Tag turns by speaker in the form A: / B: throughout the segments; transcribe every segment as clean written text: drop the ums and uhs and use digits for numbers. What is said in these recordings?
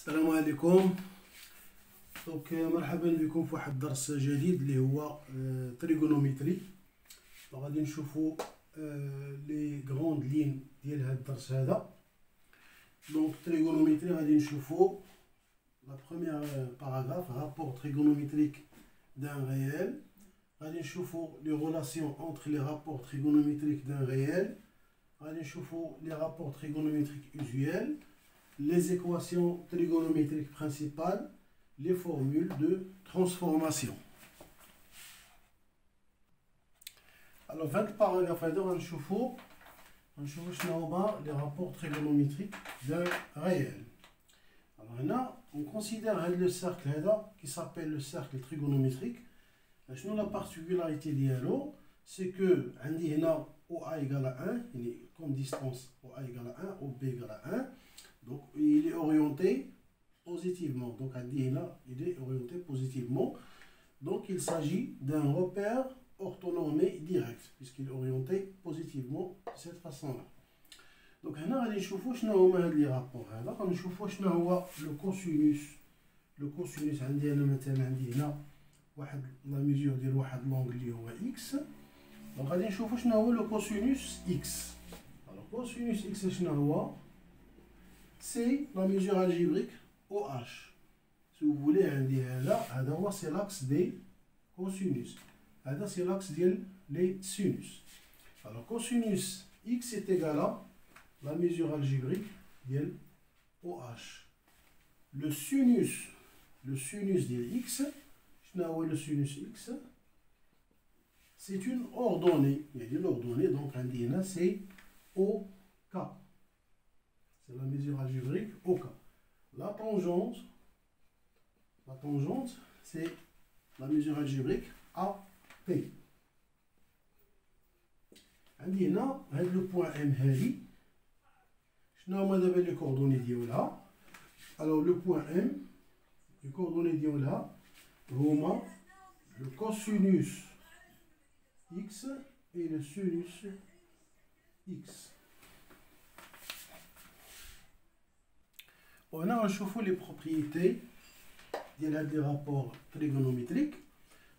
A: السلام عليكم. مرحبا بكم في واحد الدرس جديد اللي هو تريغونومتري. غادي نشوفوا لي غروند لين ديال هذا الدرس هذا. دونك تريغونومتري غادي نشوفوا لا بروميير باراغراف رابور تريغونومتريك دان ريال. غادي نشوفوا لي ريلاسيون انتر لي رابور تريغونومتريك دان ريال. غادي نشوفوا لي رابور تريغونومتريك usuels, les équations trigonométriques principales, les formules de transformation. Alors, 20 paragraphes هذا غنشوفوا شنو هما les rapports trigonométriques d'un réel. Alors هنا on considère هذا le cercle هذا qui s'appelle le cercle trigonométrique. شنو la particularité ديالو؟ c'est que عندي هنا OA égale à 1, يعني comme distance OA égale à 1, OB égale à 1. Donc il est orienté positivement. Donc il est orienté positivement. Donc il s'agit d'un repère orthonormé direct puisqu'il est orienté positivement de cette façon-là. Donc هنا غادي نشوفوا شنو هما هاد لي رابور هذا. غنشوفوا شنو هو لو كوسينوس. لو كوسينوس عندي انا مثلا عندي هنا واحد لا ميزور ديال واحد لونغ اللي هو اكس. دونك غادي نشوفوا شنو هو لو كوسينوس اكس. الوغ كوسينوس اكس شنو هو؟ c'est la mesure algébrique OH. Si vous voulez, c'est l'axe des cosinus. C'est l'axe des sinus. Alors, cosinus x est égal à la mesure algébrique de OH. Le sinus de x, le sinus x, c'est une ordonnée. Il y a l'ordonnée, donc c'est OK. C'est la mesure algébrique OK. La tangente, c'est la mesure algébrique AP. عندي هنا هاد لو بوان ام هادي شنو هما دابا لي كوردوني ديالها. الوغ لو بوان ام لي كوردوني ديالها هما لو كوسينوس x et le sinus x. On a نشوفوا les propriétés ديال هاد لي رابور trigonométriques.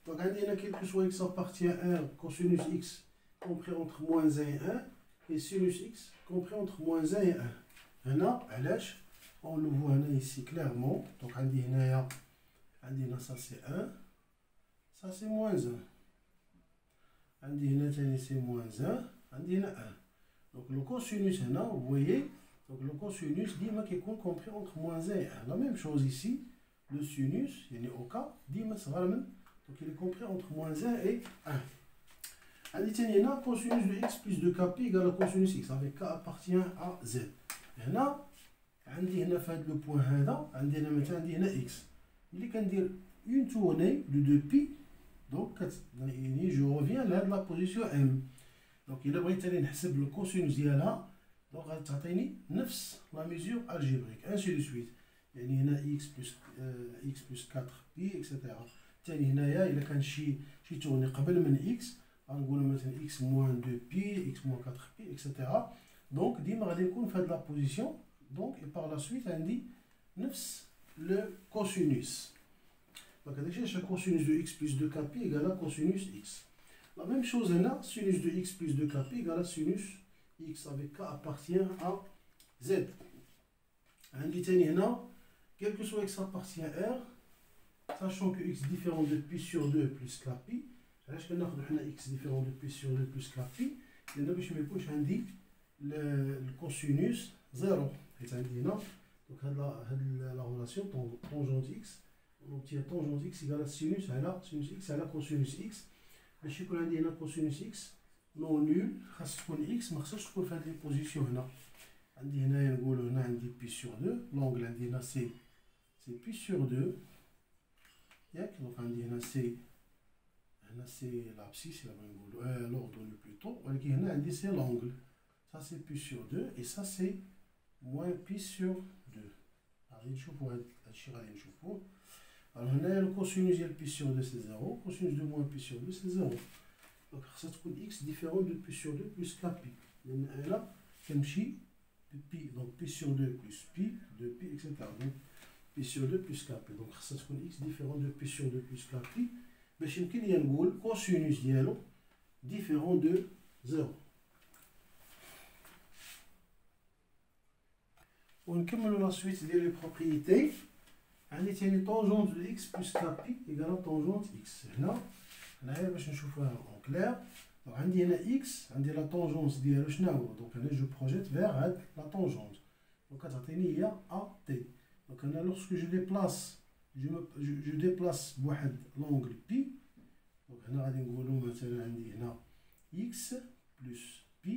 A: Donc عندنا quel que soit x appartient à 1, cosinus x compris entre moins 1 et 1 et sinus x compris entre moins 1 et 1. هنا علاش on le voit هنا ici clairement. Donc عندي هنايا ça c'est 1, ça c'est moins 1. عندي هنا ثاني c'est moins 1, عندي هنا 1. Donc le cosinus هنا vous voyez. Donc le cosinus ديما كيكون compris entre moins 1 et 1. La même chose ici, le sinus, يعني OK, ديما صغر من. Donc il est compris entre moins 1 et 1. عندي ثاني هنا cosinus de x plus de kp égale à cosinus x avec k appartient à z. هنا عندي هنا في هذا لو بوان هذا عندي هنا مثلا عندي هنا x. ملي كندير une tournée de 2 pi donc يعني je reviens لهاد la position m. Donc إلا بغيت ثاني نحسب le cosinus ديالها donc غادي تعطيني نفس لا ميزور الجبريك انسي دو سويت. يعني هنا x بلس 4 بي اكسيتيرا. ثاني هنايا الا كان شي تورني قبل من x غنقولوا مثلا x موان 2 بي x موان 4 بي اكسيتيرا. دونك ديما غادي نكون في هاد لا بوزيسيون. دونك اي بار لا سويت عندي نفس لو كوسينوس. دونك هذاك الشيء كوسينوس دو x بلس 2 كابي ايكال كوسينوس x. لا ميم شوز هنا سينوس دو x بلس 2 كابي ايكال سينوس x avec k appartient à z. عندي تاني هنا quel que soit x appartient à r, sachant que x différent de pi sur 2 plus k pi. علاش كناخدو حنا x différent de pi sur 2 plus k pi؟ لأن باش ميكونش عندي الكوسينوس زيرو. حيت عندي هنا دونك هاد لا ريلاسيون tangente x on obtient tangente x égale sinus على sinus x على cosinus x. باش يكون عندي هنا cosinus x نون نول خاص تكون اكس، ما خصهاش تكون في هاد لي بوزيسيون هنا. عندي هنايا نقولو هنا عندي بي سور 2 لونغل عندي هنا سي بي سور 2 ياك. دونك عندي هنا سي لابسيس الا بغينا نقولو لوردوني بلوتو، ولكن هنا عندي سي لونغل. سا سي بي سور 2 اي سا سي موان بي سور 2. غادي نشوفو هادشي غادي نشوفوه. الوغ هنايا لو كوسينوس ديال بي سور 2 سي 0، كوسينوس دو موان بي سور 2 سي 0. Donc ça تكون x différent de pi sur 2 plus kp. لأن هنا كنمشي pi, donc pi sur 2 plus pi, 2pi, etc. Donc P sur 2 plus KP. Donc ça تكون X différent de P sur 2 plus KP. باش يمكن ليا نقول كوسينوس ديالو différent de 0. ونكملوا لا سويت ديال لي بروبريتي. عندي ثاني طونجونت دو X plus KP égale طونجونت X. هنايا باش نشوفوها اون كلير. Donc عندي هنا X عندي لا طونجونس ديالو شنو هو. دونك هنا جو بروجيت فيغ هاد لا طونجونت. دونك كتعطيني هي AT. Donc هنا lorsque je déplace je déplace بواحد لونغل P. دونك هنا غادي نقولوا مثلا عندي هنا X plus P.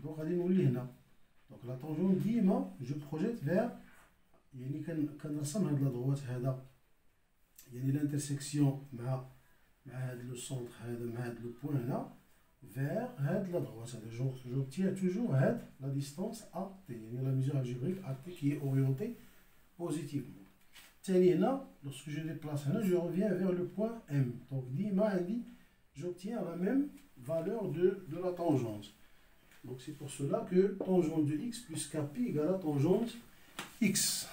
A: دونك غادي نولي هنا. دونك لا طونجونت ديما جو بروجيت فيغ يعني كنرسم هاد لا دروات هذا يعني لانترسيكسيون مع هاد لو سونتر هذا مع هاد لو بوين هنا فيغ هاد لا دروات هذا j'obtiens toujours هاد لا ديستانس AT يعني لا ميزور الجبريك AT qui est orientée positivement. ثاني هنا lorsque je déplace هنا je reviens vers le point M. donc ديما عندي j'obtiens la même valeur de la tangente. Donc c'est pour cela que tangente de X plus KP égale à tangente X.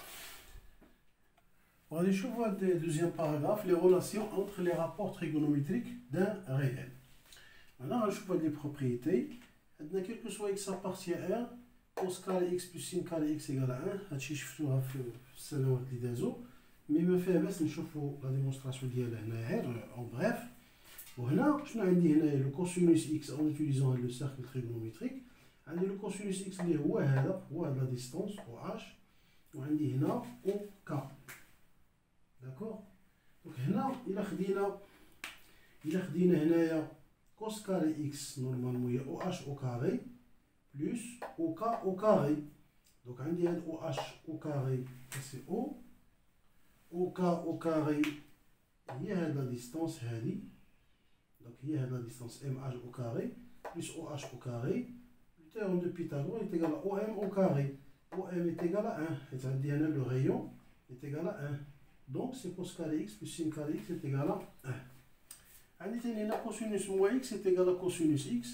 A: On va aller voir le deuxième paragraphe, les relations entre les rapports trigonométriques d'un réel. Maintenant, on va voir les propriétés. Quel que soit X appartient à R, cos carré X plus sin carré X égale à 1. هادشي شفتوها في السنوات اللي دازو. مي ما فيها باس نشوفوا لا ديمونستراسيون ديالها هنايا اون بريف. وهنا شنو عندي هنايا لو كوسينوس اكس اون اوتيليزون لو سيركل تريغونوميتريك. عندي لو كوسينوس اكس اللي هو هذا لا ديستونس او اش. وعندي هنا او كا. داكوغ. دونك هنا الا خدينا هنايا كوس كاري اكس نورمالمون هي او اش او كاري بلس او كا او كاري. دونك عندي هاد او اش او كاري سي او كا او كاري هي هاد لا ديستونس هادي. Donc il y a la distance MH au carré plus OH au carré. Le théorème de Pythagore est égal à OM au carré. OM est égal à 1. C'est-à-dire que le rayon est égal à 1. Donc c'est cos carré X plus sin carré X est égal à 1. عندي هنا cosinus moins X est égal à cosinus X.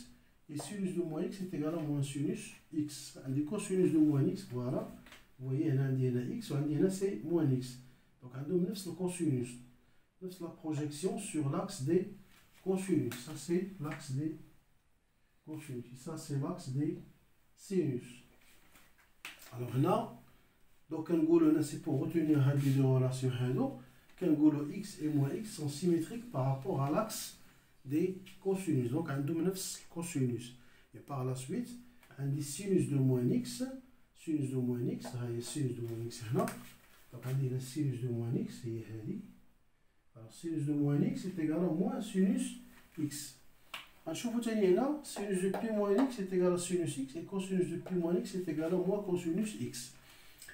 A: Et sinus de moins X est égal à moins sinus X. عندي cosinus de moins X, voilà. Vous voyez هنا عندي هنا X وعندي هنا c'est moins X. Donc عندهم نفس الكوسينوس. نفس la projection sur l'axe des cosinus. Ça c'est l'axe des cosinus. Ça c'est l'axe des sinus. Alors là, donc c'est pour retenir les deux relations X et moins X sont symétriques par rapport à l'axe des cosinus. Donc un double cosinus. Et par la suite, un des sinus de moins X, sinus de moins X, sinus de moins X là. Donc un des sinus de moins X, c'est alors sinus de moins X est égal à moins sinus X. نشوفو تاني هنا sinus de pi moins X est égal à sinus X et cosinus de pi moins X est égal à moins cosinus X.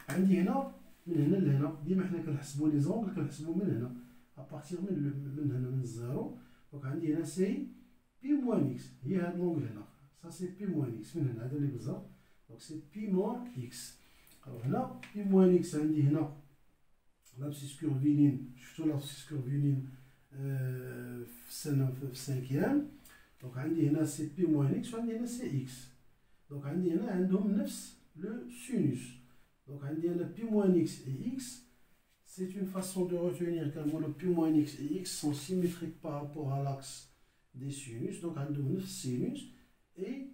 A: عندي هنا من هنا لهنا ديما حنا كنحسبو لي زونغل كنحسبو من هنا ابارتيغ من هنا من الزيرو. دونك عندي هنا سي بي موان اكس هي هاد لونغل هنا سا سي بي موان اكس من هنا هذا اللي بالظبط. دونك سي بي موان اكس. الوغ هنا بي موان اكس عندي هنا لابسيس كورفينين. شفتو لابسيس كورفينين في السنه في السانكيام. دونك عندي هنا سي بي موان اكس وعندي هنا سي اكس. دونك عندي هنا عندهم نفس لو سينوس. Donc عندي هنا بي موان اكس et x. C'est une façon de retenir que le P moins X et X sont symétriques par rapport à l'axe des sinus. Donc عندهم نفس sinus. Et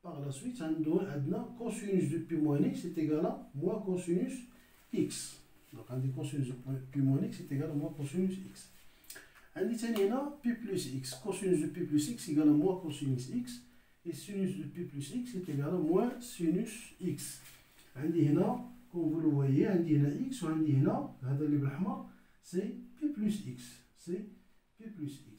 A: par la suite عندنا cosinus de P moins X est égal à moins cosinus X. Donc عندي cosinus de P moins X est égal à moins cosinus X. عندي تاني هنا P plus X. Cosinus de P plus X est égal à moins cosinus X. Et sinus de P plus X est égal à moins sinus X. عندي هنا comme vous le voyez عندي هنا X وعندي هنا هذا اللي بالأحمر c'est P plus X. c'est P plus X.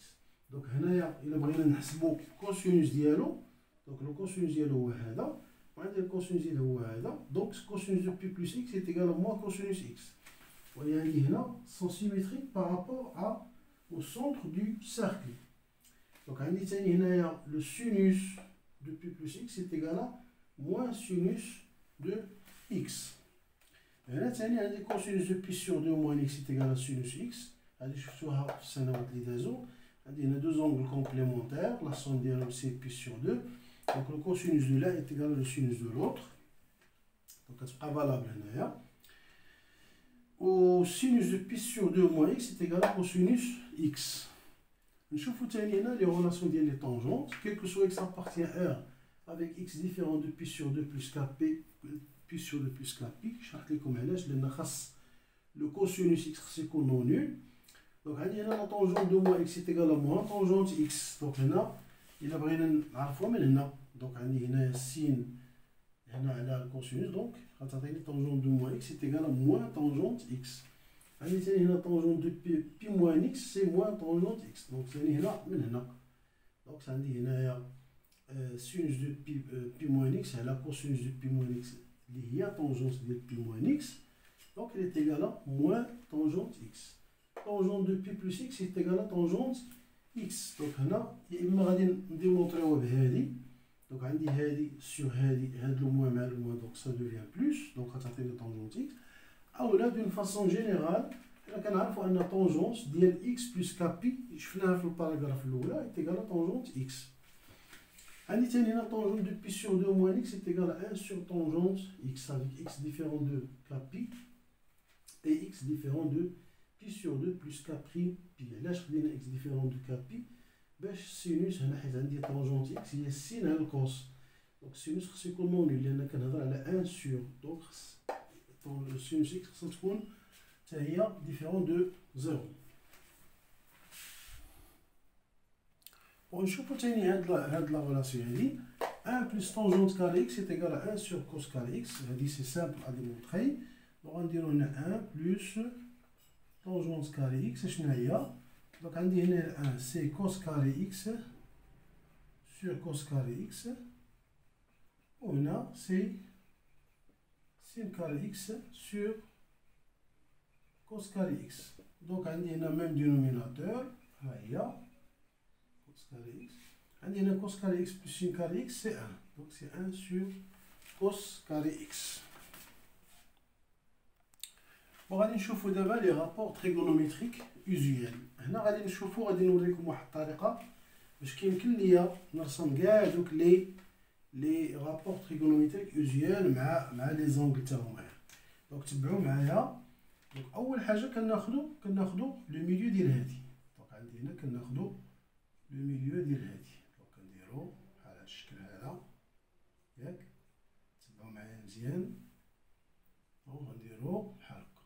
A: donc هنايا إلا بغينا نحسبو كوسينوس ديالو donc لو كوسينوس ديالو هو هذا وعندي الكوسينوس ديالو هو هذا. donc كوسينوس دو P plus X est égal à moins cosinus X. voyez عندي هنا sont symétriques par rapport au centre du cercle. donc عندي تاني هنايا le sinus de P plus X est égal à moins sinus de X. هنا تاني عندي كوسينوس دو بي سور دو موان اكس est égal à sinus X. هادي شفتوها في السنوات اللي دازو. عندي هنا دو زونغل كومبليمونتير لا سوم ديالهم سي بي سور دو. دونك لو كوسينوس دو لا est égal à لو سينوس دو لوتر. دونك كتبقى فالابل هنايا. و sinus de pi sur 2 moins x est égal à cosinus x. نشوفوا تاني هنا لي غولاسيون ديال لي طونجونت quel que soit x appartient à R avec x différent de pi sur 2 plus kp pi sur 2 plus kp. شرحت لكم علاش لان خاص لو كوسينوس x خاص يكون نون نول. دونك عندي هنا لا طونجونت دو موان x est égal à موان طونجونت x. دونك هنا الا بغينا نعرفوها من هنا دونك عندي هنا سين هنا على الكوسينوس دونك غتعطيني طونجونت دو موان x est égal à موان طونجونت x. عندي ثاني هنا طونجونت دو بي موان اكس سي موان طونجونت اكس. دونك ثاني هنا من هنا دونك عندي هنايا سينوس دو بي موان اكس على كوسينوس دو بي موان اكس اللي هي طونجونت ديال بي موان اكس. دونك elle est égale à موان طونجونت اكس. طونجونت دو بي بلس اكس est égale à طونجونت اكس. دونك هنا يا اما غادي نديمونطريوها بهادي دونك عندي هادي سور هادي هاد لو موان مع لو موان دونك سا دوفيان بلوس دونك غتعطيني طونجونت اكس. أو لا دون فاسون جينيرال حنا كنعرفو أن طونجونس ديال إكس بلس كابي شفناها في الباراغراف الأولى إيت إيكال طونجونت إكس. عندي تاني هنا طونجونت دو بي سور 2 موان إكس إيت إيكال 1 سور طونجونت إكس افيك إكس ديفيرون دو كابي إي إكس ديفيرون دو بي سور 2 بلس كابري بي. علاش خدينا إكس ديفيرون دو كابي؟ باش سينوس هنا حيت عندي طونجونت إكس هي السين على الكوس دونك سينوس خصو يكون نون نول لأن كنهضر على 1 سور دونك خص sinus x خصها تكون حتى هي ديفيرون دو زيرو. ونشوفو تاني هاد لا غولاسيون هادي 1 بلس طونجونت كاري اكس est égal à 1 sur cos كاري اكس. هادي سي سامبل ا ديمونطري. دونك غنديرو هنا 1 بلس طونجونت كاري اكس شنو هي؟ دونك عندي هنا 1 سي كوس كاري اكس sur cos كاري اكس وهنا سي sin carré x sur cos carré x. Donc عندي هنا même dénominateur ها هي cos carré x. عندي هنا cos carré x plus sin carré x c'est 1 donc c'est 1 sur cos carré x. وغادي نشوفو دابا لي رابور تريغونوميتريك usuel. هنا غادي نشوفو غادي نوريكم واحد الطريقة باش كيمكن ليا نرسم كاع دوك لي رابور تريغونوميتريك usuel مع لي زونغل تاعهم. دونك تبعوا معايا. دونك اول حاجه كناخدو لو ميليو ديال هادي. دونك عندي هنا كناخدو لو ميليو ديال هادي دونك كنديرو بحال هاد الشكل هذا ياك. تبعوا معايا مزيان دونك غنديرو بحال هكا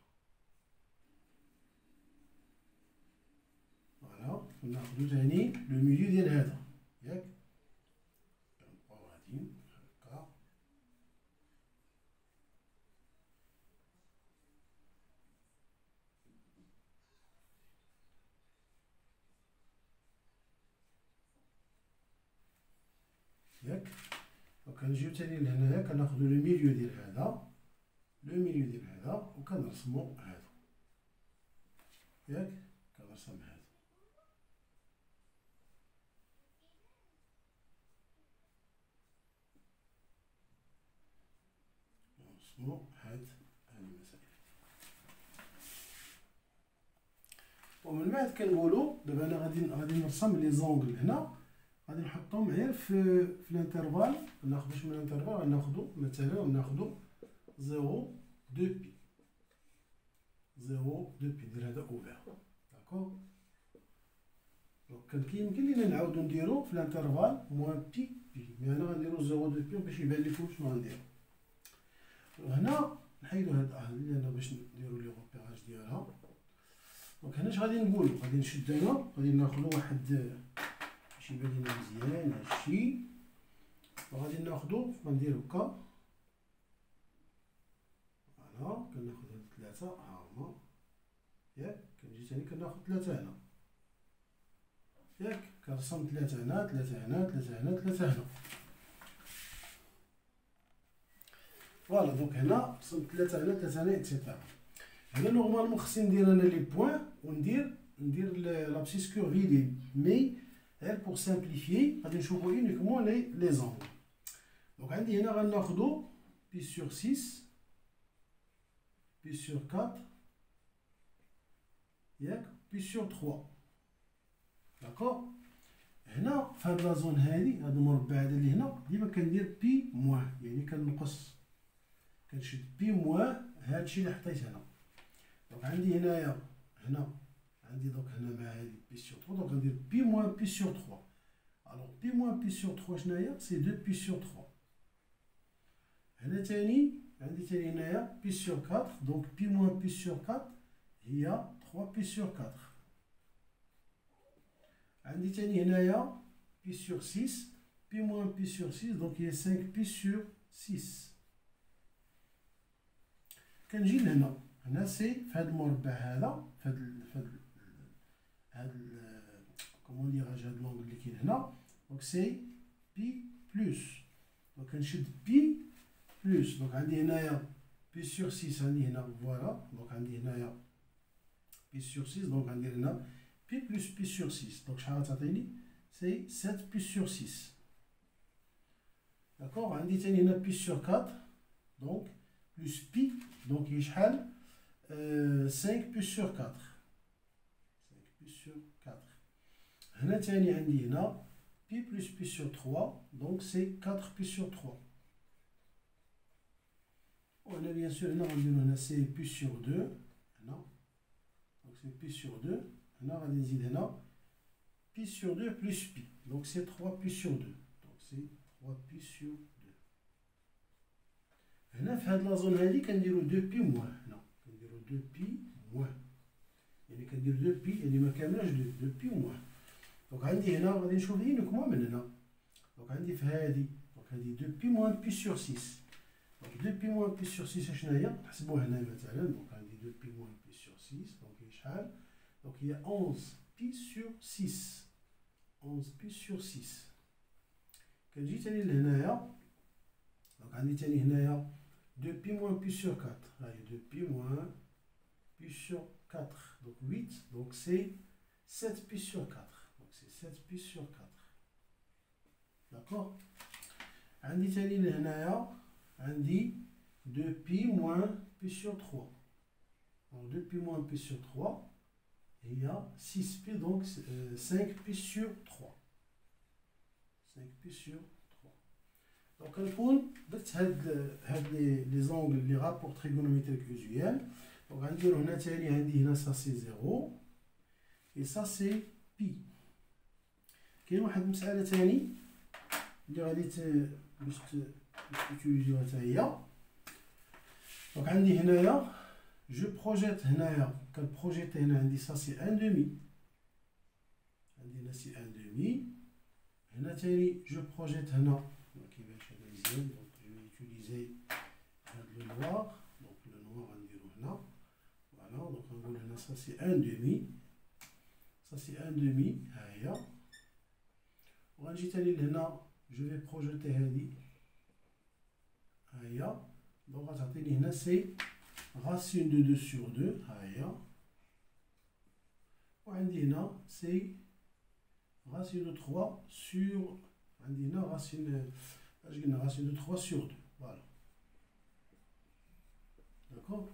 A: فوالا. كناخدو تاني لو ميليو ديال هذا ياك. ياك. وكنجيو تاني لهنايا كناخدو لو ميليو ديال هذا وكنرسمو هادو ياك. كنرسم هادو نرسمو هاد المسائل. ومن بعد كنقولو دابا انا غادي نرسم لي زونغل هنا غادي نحطهم غير في الانترفال. مناخدوش من الانترفال غناخدو مثلا غناخدو 0 2 بي 0 2 بي ندير هذا اوفير داكوغ. دونك كان كيمكن لينا نعاودو نديرو في الانترفال موان بي مي انا غنديرو 0 2 بي باش يبان لكم شنو غنديرو. وهنا نحيدو هاد اللي انا باش نديرو لي غوبيراج ديالها. دونك هنا اش غادي نقولو غادي نشد هنا غادي ناخدو واحد باش يبان لينا مزيان هادشي. وغادي ناخدو غندير هكا فوالا. كناخد هاد ثلاثة ها هما ياك. كنجي تاني كناخد ثلاثة هنا ياك. كنرسم ثلاثة هنا ثلاثة هنا ثلاثة هنا ثلاثة هنا فوالا. دونك هنا رسمت ثلاثة هنا ثلاثة هنا اكسيتيرا. هنا نورمالمون خصني ندير انا لي بوين وندير لابسيس كورفي مي غير بور سامبليفيي غادي نشوفو يونيكمون لي زونغل. دونك عندي هنا غناخدو بي سور 6 بي سور 4 ياك بي سور 3 داكوغ. هنا في هاد لا زون هادي هاد المربع هذا اللي هنا ديما كندير بي موان يعني كنقص كنشد بي موان هادشي اللي حطيت هنا. دونك عندي هنا عندي دونك هنا مع هذه بي سور 3 دونك غندير بي موان بي سور 3. الوغ بي موان بي سور 3 شناهي؟ سي 2 بي سور 3. هنا تاني عندي تاني هنايا بي سور 4 دونك بي موان بي سور 4 هي 3 بي سور 4. عندي تاني هنايا بي سور 6 بي موان بي سور 6 دونك هي 5 بي سور 6. كنجي لهنا هنا سي في هاد المربع هذا هاد كومون ديراج هاد لونغل اللي كاين هنا دونك سي بي بلس دونك كنشد بي بلس دونك عندي هنايا بي سور 6 عندي هنا فوالا دونك عندي هنايا بي سور 6 دونك غندير هنا بي بلس بي سور 6 دونك شحال غتعطيني سي 7 بي سور 6 داكوغ. عندي تاني هنا بي سور 4 دونك بلس بي دونك هي شحال 5 بي سور 4 5 بي سور 4. هنا تاني عندي هنا بي بلس بي سور 3 دونك سي 4 بي سور 3. وهنا بيان سور هنا غنديرو هنا سي بي سور 2 هنا دونك سي بي سور 2. هنا غادي نزيد هنا بي سور 2 بلس بي دونك سي 3 بي سور 2 دونك سي 3 بي سور 2. هنا في هاد لا زون هادي كنديرو 2 بي موان هنا كنديرو 2 بي موان يعني كندير 2 بي يعني ما كاملاش 2 بي موان. دونك عندي هنا غادي نشوف يونيكمون من هنا دونك عندي في هادي دونك هادي 2 بي موان بي سور 6 دونك 2 بي موان بي سور 6 شناهي نحسبوها هنا مثلا دونك عندي 2 بي موان بي سور 6 دونك هي شحال دونك هي 11 بي سور 6 11 بي سور 6. كنجي تاني لهنايا دونك عندي تاني هنايا 2 بي موان بي سور 4 هاهي 2 بي موان بي سور 4 دونك 8 دونك سي 7 بي سور 4 دونك سي 7 بي سور 4 داكوغ. عندي تاني لهنايا عندي 2 بي موان بي سور 3 دونك 2 بي موان بي سور 3 هي 6 بي دونك 5 بي سور 3 5 بي سور 3. دونك نكون درت هاد لي زونغل لي رابور تريغونوميتريك فيزويال دونك غنديرو هنا تاني عندي هنا سا سي 0 اي سا سي بي. كاين واحد المسألة تاني اللي غادي باش تيوتيليزيوها حتى هي دونك عندي هنايا جو بروجيت هنايا كنبروجيتي هنا عندي سا سي ان دومي عندي هنا سي ان دومي. هنا تاني جو بروجيت هنا كيبانش هذا مزيان دونك جو يوتيليزي هاد لو نوار دونك لو نوار غنديرو هنا فوالا دونك غنقول هنا سا سي ان دومي سا سي ان دومي ها هي. وغنجي تاني لهنا جو في بروجيتي هادي ها هي دونك غتعطيني هنا سي racine de 2 sur 2 ها هي. وعندي هنا سي racine de 3 sur عندي هنا racine اش قلنا racine de 3 sur 2 فوالا داكوغ.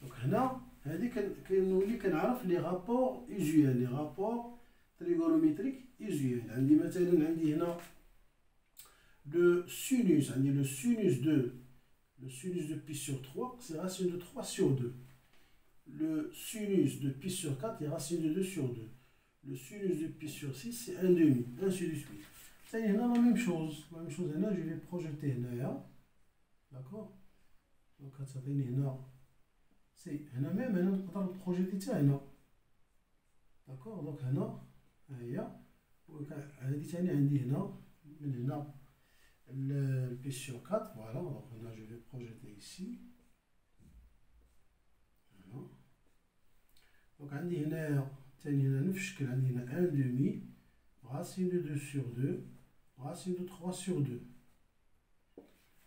A: دونك هنا هادي كنولي كنعرف لي رابور ايزويال لي رابور تريغونوميتريك ايزويال. عندي مثلا عندي هنا لو سينوس عندي لو سينوس دو le sinus de pi sur 3, c'est racine de 3 sur 2. Le sinus de pi sur 4 est racine de 2 sur 2. Le sinus de pi sur 6, c'est 1 demi, ainsi de suite. Ça y est, là, la même chose. La même chose, là, je vais projeter là. D'accord. Donc, ça fait là. C'est là même, là, on va projeter ça là. D'accord. Donc, là, il y a. عندي هنا من هنا le P sur 4, voilà, donc là je vais projeter ici. Voilà. Donc عندي هنا تاني هنا نفس الشكل عندي هنا 1 demi, racine de 2 sur 2, racine de 3 sur 2.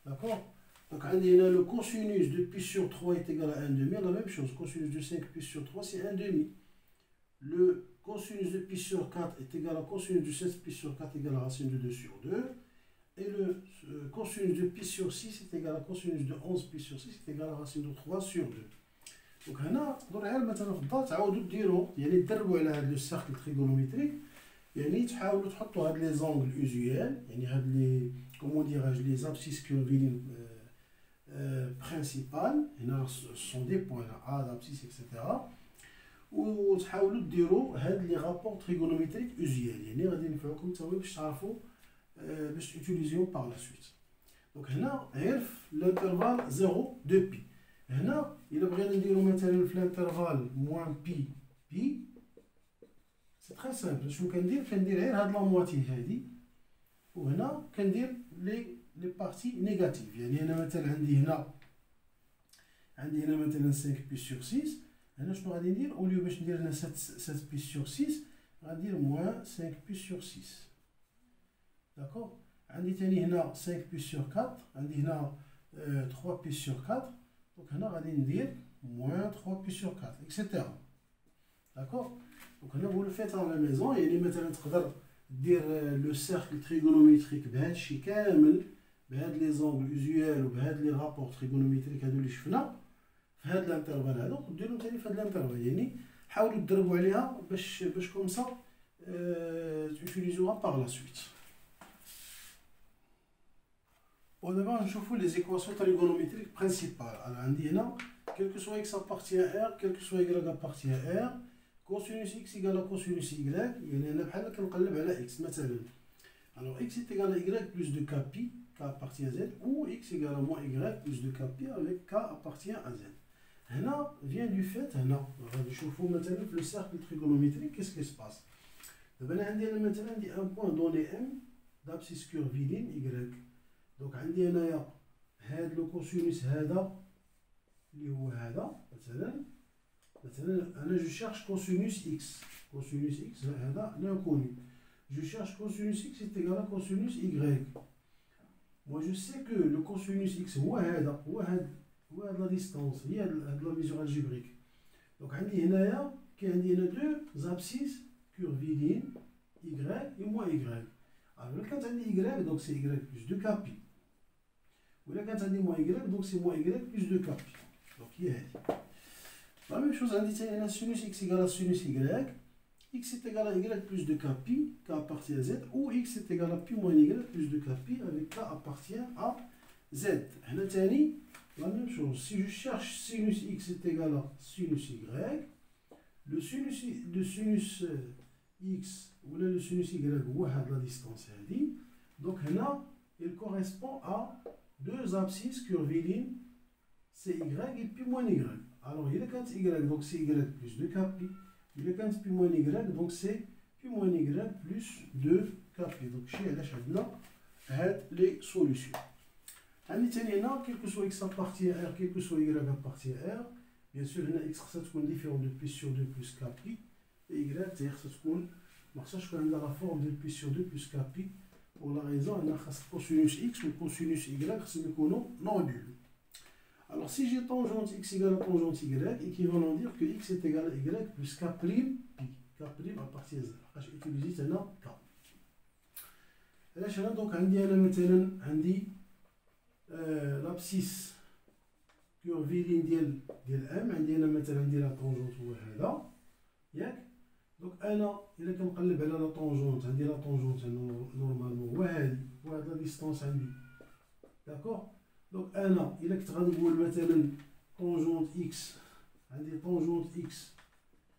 A: D'accord. Donc عندي هنا le cosinus de pi sur 3 est égal à 1 demi, la même chose, cosinus de 5 pi sur 3 c'est 1 demi. Le cosinus de pi sur 4 est égal à cosinus de 16 pi sur 4 égal à racine de 2 sur 2. Et le cosinus de pi sur 6 est égal à cosinus de 11 pi sur 6 est égal à racine de 3 sur 2. Donc هنا تقدروا غير مثلا في الدار تعاودوا ديروا يعني تدربوا على هذا لو سيركل تريغونوميتريك يعني تحاولوا تحطوا هاد لي زونغل اوزيال يعني هاد لي كومون ديراج لي زابسيس كيرفيلين برينسيبال. هنا سون دي بوان ا لابسيس اكسيتيرا. وتحاولوا ديروا هاد لي رابور تريغونوميتريك اوزيال، يعني غادي ينفعوكم نتايا باش تعرفوا باش تيوتيليزيو باغ لا سويت. دونك هنا غير في الانترفال 0 2 بي. هنا الا بغينا نديرو مثلا في الانترفال موان بي بي، سي تري سامبل. شنو كندير؟ كندير غير هاد لا مواتي هادي، وهنا كندير لي بارتي نيجاتيف. يعني انا مثلا عندي هنا مثلا 5 بي سور 6. هنا شنو غادي ندير؟ اوليو باش ندير هنا 7 بي سور 6 غندير موان 5 بي سور 6. داكوغ. عندي ثاني هنا 5 بي سور 4، عندي هنا 3 بي سور 4. دونك هنا غادي ندير موان 3 بي سور 4 اكسيتيرا. داكوغ. دونك هنا vous le faites à la maison. يعني مثلا تقدر دير لو سيركل تريغونوميتريك بهادشي كامل، بهاد لي زونغل اوزيال وبهاد لي رابور تريغونوميتريك هادو اللي شفنا في هاد الانترفال هذا، وديرهم ثاني في هاد الانترفال. يعني حاولوا تدربوا عليها باش كومسا تيوتيليزوها باغ لا سويت. ودابا نشوفوا لي زيكواسيون تريغونوميتريك برينسيبال. انا عندي هنا كيلكو سوا اكس ابارتيان ار كيلكو سوا ايغريك ابارتيان ار، كوسينوس اكس ايكال كوسينوس ايغريك. يعني انا بحال كنقلب على اكس مثلا. Alors x est égal à y plus de k pi, k appartient à z, ou x est égal à moins y plus de k pi avec k appartient à z. Là vient du fait, là, je vous maintenant le cercle trigonométrique, qu'est-ce qui se passe? Maintenant, il y a un point donné m d'abscisse curviligne y. Donc, il y a le cosinus اللي هو هذا مثلا je cherche cosinus x. Cosinus x هذا l'inconnu. Je cherche cosinus x est égal à cosinus y. Moi je sais que le cosinus x هو la distance, il y a de la mesure algébrique. Donc عندي هنايا عندي هنا deux abscisses curvilignes y et moins y. Alors quand عندي y donc c'est y plus 2 k pi. ولا كانت عندي moins y donc c'est moins y plus 2 k pi. Donc هي هذه. La même chose عندي ثاني هنا sinus x égale à sinus y. X est égal à y plus de k pi, k appartient à z, ou x est égal à pi moins y plus de k pi avec k appartient à z. Là, la même chose. Si je cherche sinus x est égal à sinus y, le sinus x ou le sinus y ou la distance هذه. Donc là, il correspond à deux abscisses curvilignes, c'est y et pi moins y. Alors il est quand y, donc c'est y plus de k pi. Il est quand pi moins y, donc c'est pi moins y plus 2 k pi. Donc chez là, les solutions. Quel que soit x appartient à r, quel que soit y appartient à r, bien sûr, x ça se différent de pi sur 2 plus k pi, et y ça se dans la forme de pi sur 2 plus k pi, pour la raison, on a cosinus x ou cosinus y, c'est non nul. Alors si j'ai tangente x égale à tangente y, équivalent dire que x est égal à y plus k prime pi. K prime appartient à 0. J'ai utilisé هنا k. علاش هنا دونك عندي انا مثلا عندي لابسيس كورفيلين ديال ام. عندي انا مثلا عندي لا طونجونت هو هذا ياك. دونك انا الا كنقلب على لا طونجونت عندي لا طونجونت نورمالمون هو هادي وهاد لا ديستونس عندي. داكوغ. دونك انا الا كنت غنقول مثلا طونجونت اكس عندي طونجونت اكس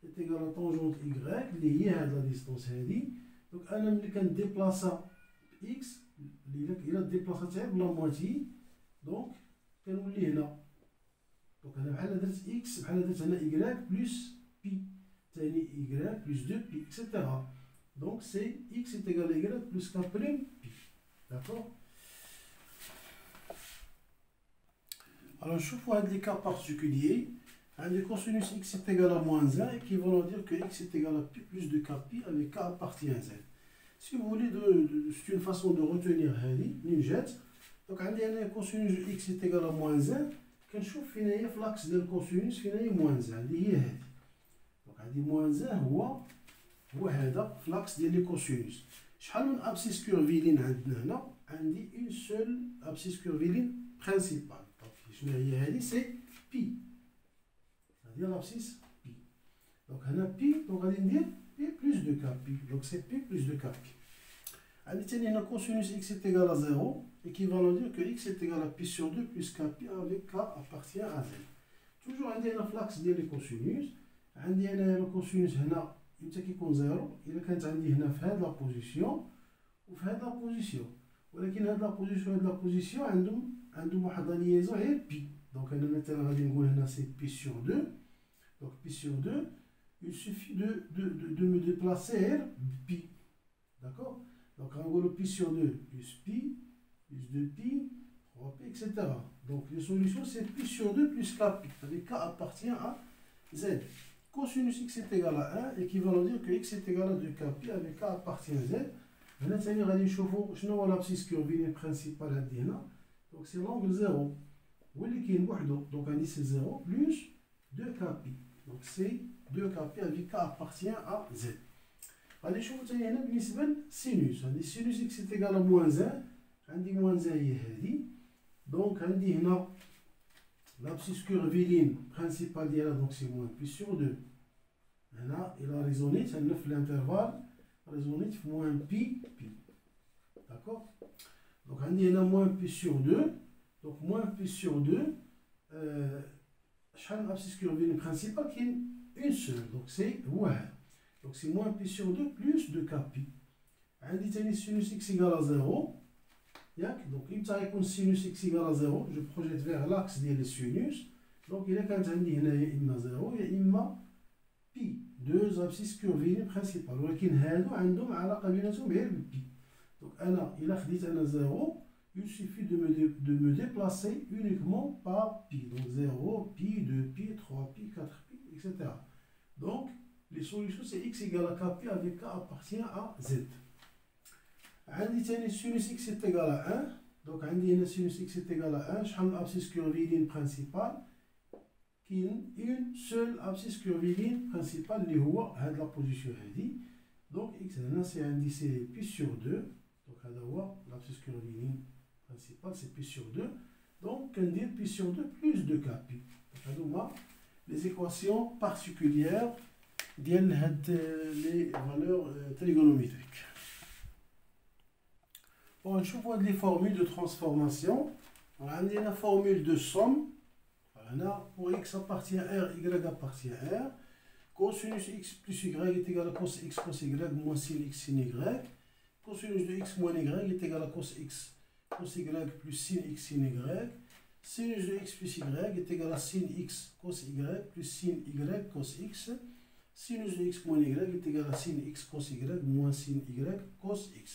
A: est égal à tangente y اللي هي هاد لا ديستونس هادي. دونك انا ملي كنديبلاصا اكس اللي الا ديبلاصاتها بلا موتي دونك كنولي هنا. دونك انا بحال درت اكس بحال درت هنا y بلس بي ثاني y بلس 2 بي اكسيتيرا. دونك سي اكس est égal à y plus k prime pi. D'accord. Alors نشوفوا هاد لي كا particuliers. عندي cosinus x est égal à moins 1 équivalent dire que x est égal à pi plus de k pi avec k appartient à z. Si vous voulez, c'est une façon de retenir هذه منين جات. دونك عندي انا cosinus x est égal à moins 1 كنشوف فين هي في لاكس ديال الكوسينوس فين هي moins 1 اللي هي هذه. دونك عندي moins 1 هو هذا في لاكس ديال لي كوسينوس. شحال من ابسيس كورفيلين عندنا هنا؟ عندي اون سول ابسيس كورفيلين برينسيبال. دونك شنو هي هذه؟ سي بي. هذه لابسيس بي. دونك هنا بي دونك غادي ندير بي بلس دو كا بي. دونك سي بي بلس دو كا بي. عندي تاني هنا cosinus x est égal à 0, équivalent dire que x est égal à pi sur 2 plus kpi avec k appartient à z. Toujours عندي هنا في l'axe ديال les cosinus, عندي هنا الكوسينوس هنا امتى كيكون 0 إلا كانت عندي هنا في هاد لا بوزيسيون وفي هاد لا بوزيسيون، ولكن هاد لا بوزيسيون وهاد لا بوزيسيون عندهم واحد لا ليزون هي بي. دونك انا مثلا غادي نقول هنا سي بي سور 2. دونك بي سور 2 il suffit de me déplacer pi. D'accord. Donc on va pi sur 2 plus pi, plus 2pi, 3pi, etc. Donc les solutions c'est pi sur 2 plus kpi, avec k appartient à z. Cosinus x est égal à 1, équivalent dire que x est égal à 2 kpi avec k appartient à z. هنا ثاني غادي نشوفوا شنو هو لابسيس كيرفيلين برينسيبال عندي هنا. دونك سي لونغل 0 هو اللي كاين بوحدو. دونك عندي سي 0 بلس 2 كابي. دونك سي 2 كابي avec k appartient à z. غادي نشوفو ثاني هنا بالنسبه لسينوس. عندي سينوس اكس ايكال موان 1، عندي موان 1 هي هادي. دونك عندي هنا لابسيس كيرفيلين برينسيبال ديالها دونك سي موان بي سور 2. هنا الى ريزونيت هنا في الانترفال ريزونيت في موان بي بي. داكوغ. دونك عندي هنا موان بي سور 2. دونك موان بي سور 2 شحال لابسيس كيرفيلين برينسيبال كاين اون سول. دونك سي هو هذا. Donc c'est moins pi sur 2 plus 2 kpi. عندي تاني sinus x égale à 0. ياك دونك امتى غيكون sinus x égale à 0 جو بروجيت فيغ لاكس ديال السينوس. دونك الا كانت عندي هنا يا اما 0 يا اما بي دو ابسيس كيرفيلين برينسيبال، ولكن هادو عندهم علاقه بيناتهم غير بالبي. دونك انا الا خديت انا 0 il suffit de me déplacer uniquement par pi. Donc 0, pi, 2 pi, 3 pi, 4 pi, etc. Donc les solutions c'est x égale à kp avec k appartient à z. عندي تاني sinus x est égal à 1. donc عندي هنا sinus x est égal à 1. شحال من abscisse curviligne principale؟ كاين une seule abscisse curviligne principale اللي هو هاد لا بوزيسيون هادي. donc x هنا سي عندي سي pi sur 2. donc هذا هو l'abscisse curviligne principale c'est pi sur 2. donc كندير pi sur 2 plus 2 kp. donc هادو هما les équations particulières ديال هاد لي فالور تريغونوميتريك. بون نشوفو هاد لي فورمول دو ترانسفورماسيون. عندي هنا فورمول دو سوم. هنا pour x appartient r, y appartient r. Cosinus x plus y est égal à cos x cos y moins sin x sin y. Cosinus de x moins y est égal à cos x cos y plus sin x sin y. Sinus de x plus y est égal à sin x cos y plus sin y cos x. Sinus de x moins y est égal à sin x cos y moins sin y cos x.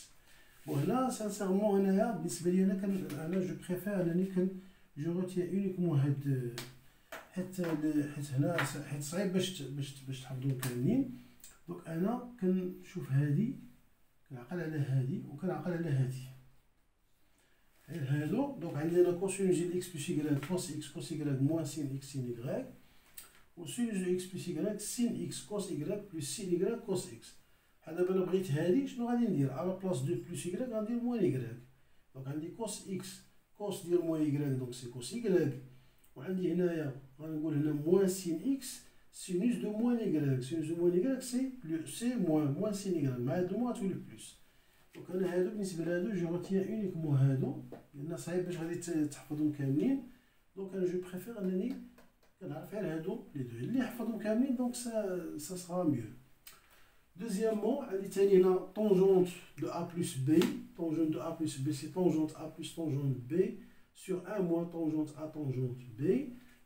A: Bon là, sincèrement, je préfère je retiens uniquement حيت صعيب باش تحفظو كاملين. دونك انا كنشوف هادي كنعقل على هادي وكنعقل على هادي غير هادو. دونك عندنا كوسينوس ديال اكس بلس y كوس اكس كوس y موان سين اكس سين y. وسينوس دو اكس بلس y سين اكس كوس y بلس سين y كوس اكس. دابا الا بغيت هادي شنو غادي ندير؟ على بلاص دو بلس y غندير موان y. دونك عندي كوس اكس كوس ديال موان y دونك سي كوس y. وعندي هنايا غنقول هنا موان سين اكس سينوس دو موان y. سينوس دو موان y سي بلس سي موان سين y مع هاد الموان تولي بلس. دونك انا هادو بالنسبه لهادو جو روتيان اونيكمون هادو لان صعيب باش غادي تحفظهم كاملين. دونك انا جو بريفير انني كنعرف غير هادو لي دو اللي يحفظهم كاملين. دونك سا سرا ميو. Deuxièmement, عندي تاني هنا tangente de a plus b. Tangente de a plus b c'est tangente a plus tangente b sur 1 moins tangente a tangente b.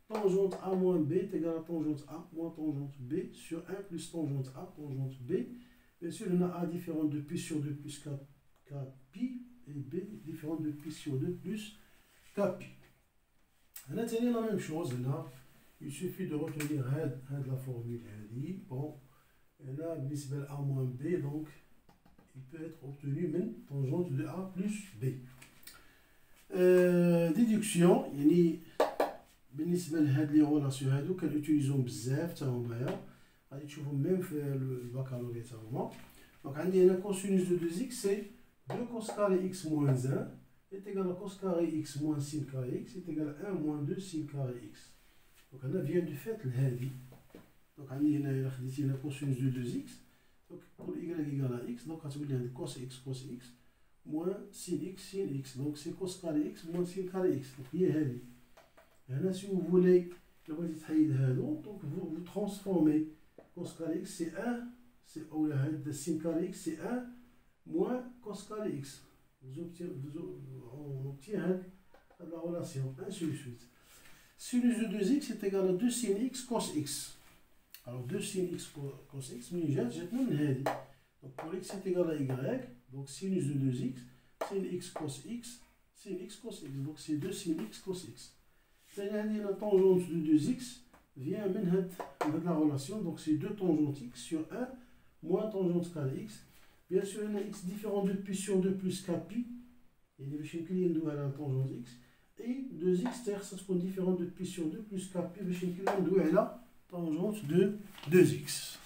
A: Tangente a moins b est égal à tangente a moins tangente b sur 1 plus tangente a tangente b. Bien sûr, on a a différent de pi sur 2 plus k pi et b différent de pi sur 2 plus k pi. On a tenu la même chose là. Il suffit de retenir la formule هذه. Bon. Et là, بالنسبة ل a moins b, donc il peut être obtenu من tangente de a plus b. Déduction, يعني بالنسبة لهاد لي غولاسيون هادو كنوتيليزوهم بزاف تا همايا غادي تشوفهم ميم في الباكالوريا تا هما. دونك عندي هنا cosinus de 2x c'est 2 cos carré x moins 1 est égal à cos carré x moins sin carré x est égal à 1 moins 2 sin carré x. دونك أنا فيان دو فيت لهادي. دونك عندي هنا إلا خديتي هنا cosinus de 2x. دونك pour y égale à x دونك غتولي عندي cos x cos x moins sin x. Donc c'est cos carré x moins sin carré x. Donc هي هذه. هنا si vous voulez لو بغيتي تحيد هادو donc vous transformez cos carré x c'est 1 c'est أو هاد sin carré x c'est 1 moins cos carré x. On obtient la relation, ainsi de suite. Sinus de 2x est égal à 2 sin x cos x. Alors 2 sin x cos x, donc pour x est égal à y, donc sinus de 2x, sin x cos x, sin x cos x. Donc c'est 2 sin x cos x. C'est-à-dire la tangente de 2x vient de la relation, donc c'est 2 tangentes x sur 1 moins tangente carré x. Bien sûr, il y a x différent de pi sur 2 plus kpi. Et les machines qui viennent à la tangente x. Et 2x, c'est-à-dire ça se différent de pi sur 2 plus kpi. Les machines qui viennent à la tangente de 2x.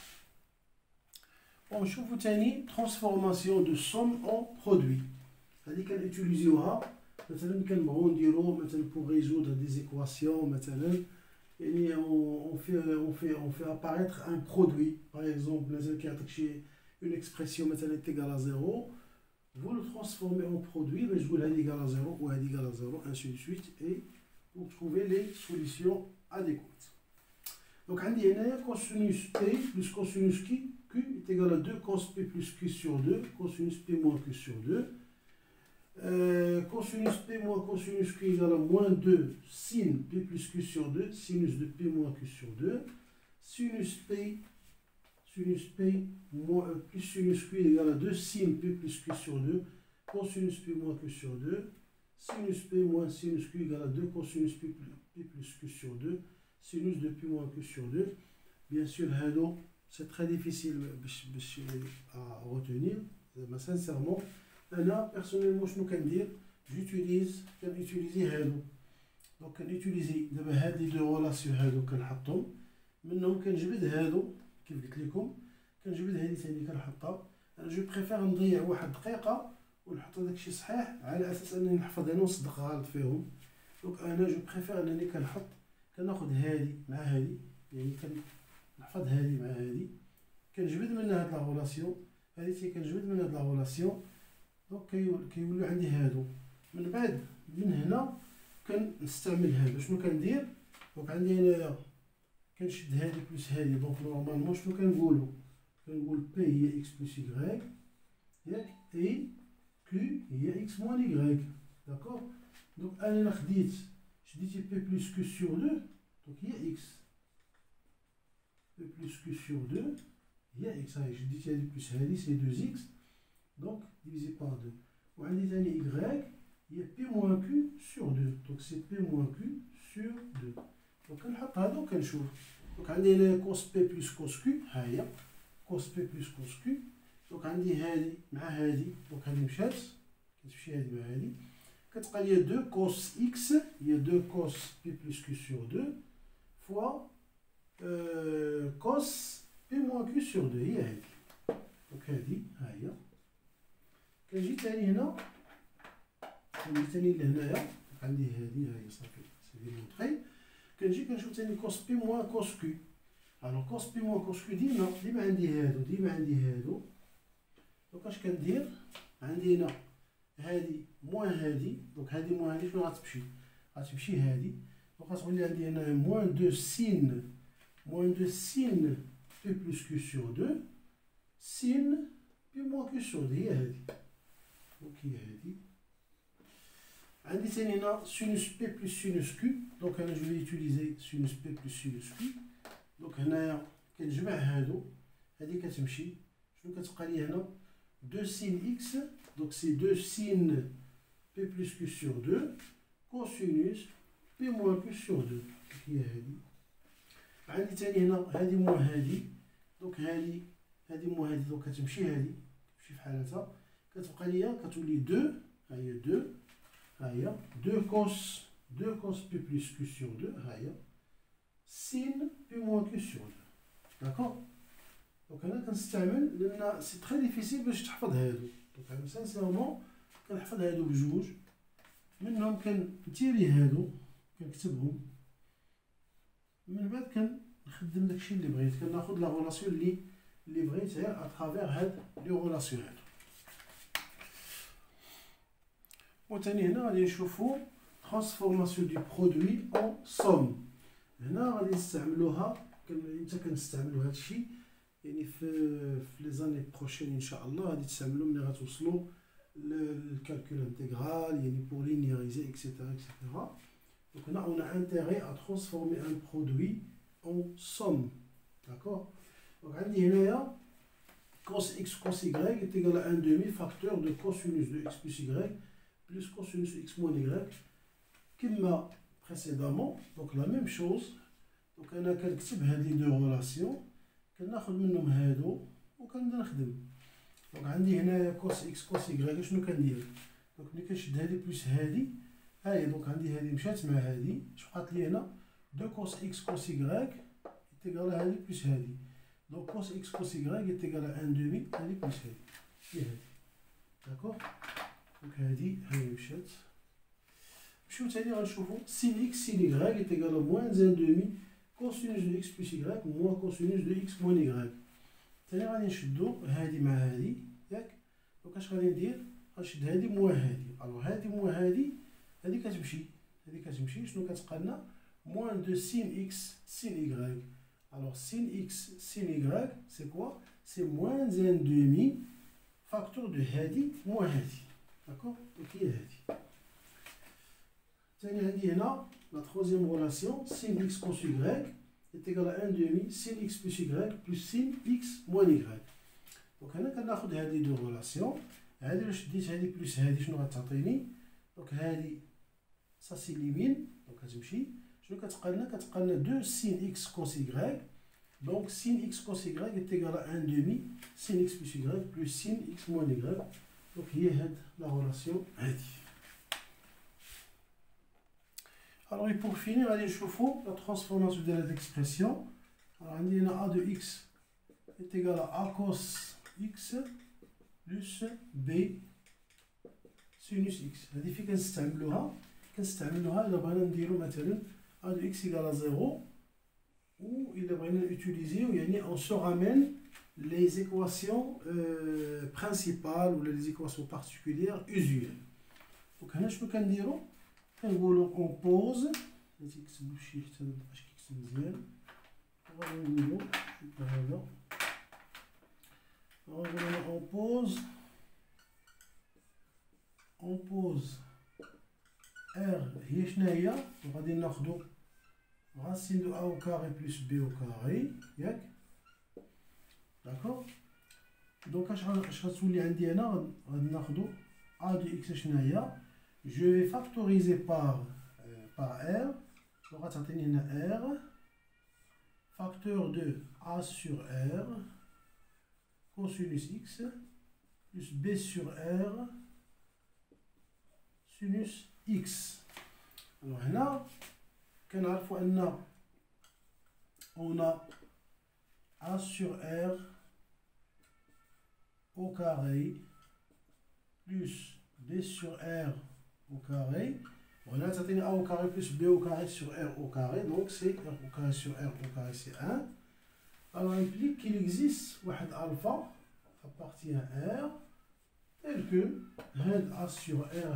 A: On trouve une transformation de somme en produit. C'est-à-dire qu'on utilisera, pour résoudre des équations, et on fait apparaître un produit. Par exemple, une expression est égale à 0, vous le transformez en produit, je vous l'ai égal à 0 ou égal à 0, ainsi de suite, et pour trouver les solutions adéquates. Donc, on dit cosinus P plus cosinus Q est égal à 2 cos P plus Q sur 2, cosinus P moins Q sur 2. Cosinus P moins cosinus Q égale à moins 2 sin P plus Q sur 2, sinus de P moins Q sur 2. Sinus P moins, plus sinus Q égale à 2 sin P plus Q sur 2, cosinus P moins Q sur 2. Sinus P moins sinus Q égale à 2 cosinus P plus Q sur 2, sinus de P moins Q sur 2. Bien sûr, c'est très difficile à retenir, mais sincèrement, là, personnellement, je j'utilise هادو. Donc, كنutiliser دابا هاد لي دو ريلاسيون هادو كنحطهم منهم كنجبد هادو كيف قلت لكم كنجبد هادي ثاني كنحطها. انا جو بريفير نضيع واحد دقيقه ونحط داكشي صحيح على اساس انني نحفظ انا ونصدق غلط فيهم. دونك انا جو بريفير انني كناخذ هادي مع هادي، يعني كنحفظ هادي مع هادي كنجبد منها هاد لا ريلاسيون، هادي كنجبد منها هاد لا ريلاسيون. دونك كيوليو عندي هادو. من بعد من هنا كنستعمل هذا. شنو كندير؟ دونك عندي هنايا كنشد هادي بلس هادي. دونك نورمالمون شنو كنقولو؟ كنقول بي هي اكس بلس يغريك ياك، اي كيو هي اكس موان يغريك. داكوغ. دونك انا شديتي بي بلس كيو سور 2، دونك هي اكس. بي بلس كيو سور 2 هي اكس. هاي شديتي هادي بلس هادي سي 2 اكس، دونك divisé par 2. وعندي ثاني y هي P moins Q sur 2. Donc c'est P moins Q sur 2. Donc كنحط هذا وكنشوف. Donc عندي هنا cos P plus cos Q، ها هي cos P plus cos Q. Donc عندي هادي مع هادي، donc هادي مشات كتمشي هادي مع هادي، كتبقى لي 2 cos X هي 2 cos P plus Q sur 2 fois cos P moins Q sur 2 هي هادي. donc هادي ها هي. كنجي تاني هنا، كنجي تاني لهنايا، عندي هادي ها هي صافي سي مونطري. كنجي كنشوف تاني كوس بي موان كوس كيو. الوغ كوس بي موان كوس كيو ديما عندي هادو، دونك اش كندير؟ عندي هنا هادي موان هادي، دونك هادي موان هادي شنو غتمشي؟ غتمشي هادي، دونك غتولي عندي هنا موان دو سين بي بلس كيو سور 2 سين بي موان كيو سور 2 هي هادي. دونك هي هادي. عندي ثاني هنا سينوس بي بلس سينوس كيو، دونك انا جو في يوتيليزي سينوس بي بلس سينوس كيو. دونك هنايا كنجمع هادو، هادي كتمشي، شنو كتبقى لي هنا؟ 2 سين اكس، دونك سي 2 سين بي بلس كيو سور 2 كوسينوس بي موان كيو سور 2. هي هادي. عندي ثاني هنا هادي موان هادي، دونك هادي موان هادي، دونك كتمشي هادي تمشي في حالتها، كتبقى ليا كتولي 2، ها هي 2، ها هي 2 cos P plus Q sur 2, ها هي sin P moins Q sur 2. داكوغ. دونك انا كنستعمل لان سي تري ديفيسيل باش تحفظ هادو، دونك انا سانسيرمون كنحفظ هادو بجوج، منهم كنتيري هادو كنكتبهم، من بعد كنخدم داكشي اللي بغيت، كناخد لا ريلاسيون اللي بغيت غير اترافير هاد لي ريلاسيون هادو. وثاني هنا غادي نشوفوا ترانسفورماسيون دو برودوي اون سوم. هنا غادي نستعملوها حتى كنستعملوا هذا الشيء يعني في لي زاني بروشين ان شاء الله غادي تستعملوا ملي غتوصلوا للكالكول انتغرال يعني بور لينياريزي اكسيتيرا اكسيتيرا. Donc là, on a intérêt à transformer un produit en somme. D'accord? Donc, on dit là, cos x cos y est égal à 1 demi facteur de cosinus de x plus y plus cosinus de x moins y. Comme précédemment, donc la même chose. Donc, on a كنكتب هاد لي دو ريلاسيون كناخذ منهم هادو وكنبدا نخدم. دونك عندي هنايا كوس اكس كوس y شنو كندير؟ دونك ملي كنشد هادي بلس هادي هاهي دونك عندي هادي مشات مع هادي اش بقات لي هنا دو كوس اكس كوس y تيغال هادي بلس هادي. دونك كوس اكس كوس y تيغال 1 دومي هادي بلس هادي هي هادي. داكوغ دونك هادي هاهي مشات. نمشيو تاني غنشوفو سين اكس سين y تيغال موان 1 دومي كوسينوس دو اكس بلس y موان كوسينوس دو اكس موان y. تاني غادي نشدو هادي مع هادي ياك. دونك اش غادي ندير؟ غنشد هادي موان هادي. الوغ هادي موان هادي هادي كتمشي شنو كتبقى لنا؟ موان دو سين اكس سين y. الوغ سين اكس سين y سي كوا؟ سي موان 1 دومي فاكتور دو هادي موان هادي. داكوغ دونك هي هادي. تاني عندي هنا لا تروزيام ريلاسيون سين اكس كوس y est égal à 1 demi sin x plus y plus sin x moins y. دونك هنا كناخد هادي دو ريلاسيون. هادي الا شديت هادي بلس هادي شنو غتعطيني؟ دونك هادي سا سيليمين دونك كتمشي شنو كتبقى لنا؟ كتبقى لنا 2 sin x cos y. دونك sin x cos y est égal à 1 demi sin x plus y plus sin x moins y. دونك هي هاد لا ريلاسيون هادي. Alors, et pour finir, allez chauffer la transformation de l'expression. Alors, on dit a de x est égal à a cos x plus b sinus x. هذه في كنستعملوها إلا بغينا نديرو مثلا a de x égale à 0 ou إلا بغينا utiliser يعني on se ramène les équations principales ou les équations particulières usuelles. Donc هنا شنو كنديرو؟ كنقولو اون بوز نزيد نكتبو شي حتى مبقاش كيكتب مزيان. غادي نقولو هذا غنقولو اون بوز ار هي شناهي؟ غادي ناخدو راسين دو ا او كاري بلس بي او كاري ياك. داكوغ دونك اش غتولي عندي هنا؟ غادي ناخدو ا دو اكس شناهي؟ Je vais factoriser par R. Donc, on va R. Facteur de A sur R. Cosinus X. Plus B sur R. Sinus X. Alors là, on a A sur R au carré. Plus B sur R au carré. Voilà, ça tient A au carré plus B au carré sur R au carré. Donc c'est R au carré sur R au carré, c'est 1. Alors on implique qu'il existe un alpha appartient à R tel que A sur R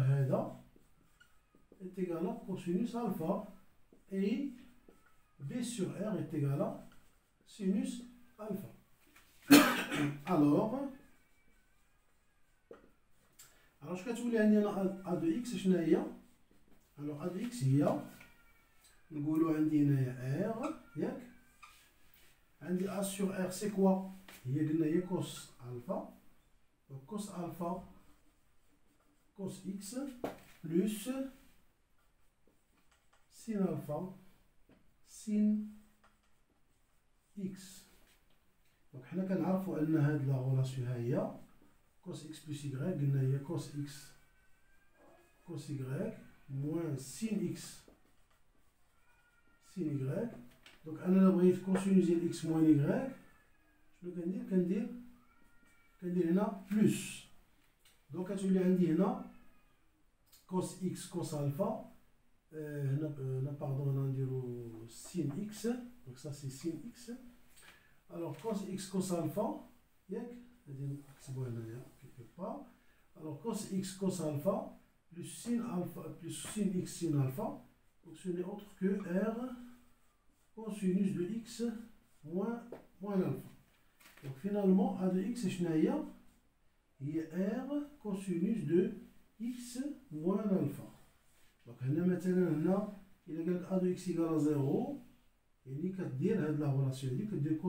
A: est égal à cosinus alpha et B sur R est égal à sinus alpha. Alors اش كتولي عندي انا ا دو اكس شنو هي؟ الوغ ا دو اكس هي نقولو عندي هنايا ار ياك. عندي ا سور ار سي كوا؟ هي قلنا هي كوس الفا. دونك كوس الفا كوس اكس بلس سين الفا سين اكس. دونك حنا كنعرفو ان هاد لا غولاسيون ها هي cos x plus y قلنا هي cos x cos y moins sin x sin y. دونك انا الا بغيت كوسينوس ديال x moins y شنو كندير هنا بلس. دونك كتولي عندي هنا cos x cos الفا هنا باردون هنا نديرو sin x. دونك ça c'est sin x. alors cos x cos الفا ياك غادي نكتبو هنايا quelque part. alors cos x cos alpha plus sin alpha plus sin x sin alpha. Donc ce n'est autre que r cosinus de x moins alpha. Donc finalement a de x est r cosinus de x moins alpha. Donc هنا مثلا هنا إلا قال a de x égale à 0 يعني كدير هاد لا غولاسيون هادي كدير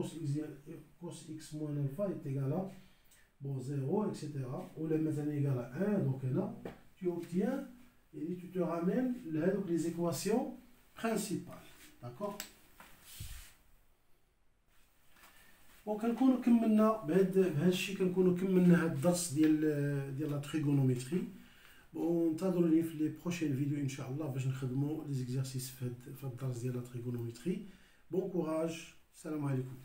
A: cos x moins alpha est égal à bon 0 etc. ولا مثلا égal à 1 donc هنا tu obtiens et tu te ramènes les équations principales. D'accord. وكنكونوا كملنا بهذا الشيء كنكونوا كملنا هذا الدرس ديال لا تريغونومتري. وانتظروني في لي بروشين فيديو ان شاء الله باش نخدموا لي زيكزارسيس في الدرس ديال لا تريغونومتري. بون كوراج، السلام عليكم.